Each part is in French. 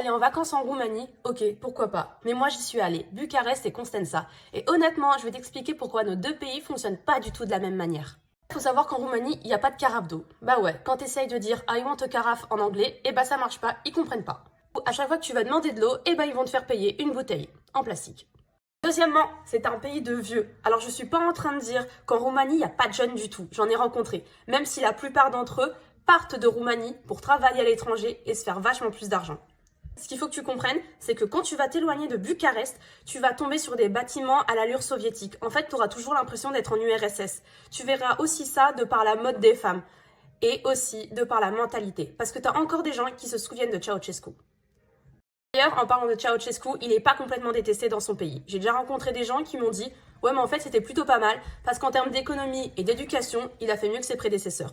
Aller en vacances en Roumanie, ok, pourquoi pas. Mais moi j'y suis allée, Bucarest et Constanța. Et honnêtement, je vais t'expliquer pourquoi nos deux pays fonctionnent pas du tout de la même manière. Il faut savoir qu'en Roumanie, il n'y a pas de carafe d'eau. Bah ouais, quand t'essayes de dire I want a carafe en anglais, et bah ça marche pas, ils comprennent pas. À chaque fois que tu vas demander de l'eau, et bah ils vont te faire payer une bouteille en plastique. Deuxièmement, c'est un pays de vieux. Alors je suis pas en train de dire qu'en Roumanie, il n'y a pas de jeunes du tout. J'en ai rencontré. Même si la plupart d'entre eux partent de Roumanie pour travailler à l'étranger et se faire vachement plus d'argent. Ce qu'il faut que tu comprennes, c'est que quand tu vas t'éloigner de Bucarest, tu vas tomber sur des bâtiments à l'allure soviétique. En fait, tu auras toujours l'impression d'être en URSS. Tu verras aussi ça de par la mode des femmes et aussi de par la mentalité. Parce que tu as encore des gens qui se souviennent de Ceausescu. D'ailleurs, en parlant de Ceausescu, il n'est pas complètement détesté dans son pays. J'ai déjà rencontré des gens qui m'ont dit « Ouais, mais en fait, c'était plutôt pas mal, parce qu'en termes d'économie et d'éducation, il a fait mieux que ses prédécesseurs. »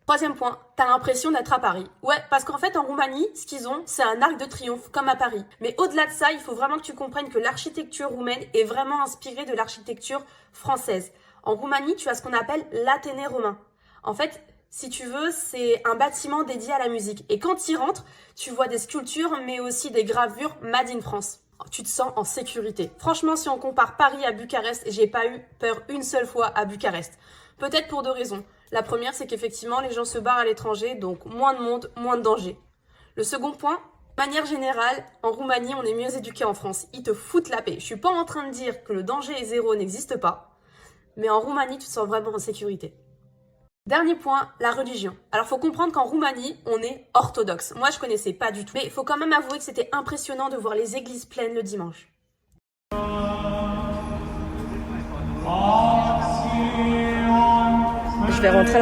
Troisième point, t'as l'impression d'être à Paris. Ouais, parce qu'en fait, en Roumanie, ce qu'ils ont, c'est un arc de triomphe, comme à Paris. Mais au-delà de ça, il faut vraiment que tu comprennes que l'architecture roumaine est vraiment inspirée de l'architecture française. En Roumanie, tu as ce qu'on appelle l'Athénée romain. En fait, si tu veux, c'est un bâtiment dédié à la musique. Et quand tu y rentres, tu vois des sculptures, mais aussi des gravures Made in France. Tu te sens en sécurité. Franchement, si on compare Paris à Bucarest, j'ai pas eu peur une seule fois à Bucarest. Peut-être pour deux raisons. La première, c'est qu'effectivement, les gens se barrent à l'étranger, donc moins de monde, moins de danger. Le second point, de manière générale, en Roumanie, on est mieux éduqué en France. Ils te foutent la paix. Je suis pas en train de dire que le danger est zéro n'existe pas, mais en Roumanie, tu te sens vraiment en sécurité. Dernier point, la religion. Alors, faut comprendre qu'en Roumanie, on est orthodoxe. Moi, je connaissais pas du tout. Mais il faut quand même avouer que c'était impressionnant de voir les églises pleines le dimanche. Je vais rentrer à la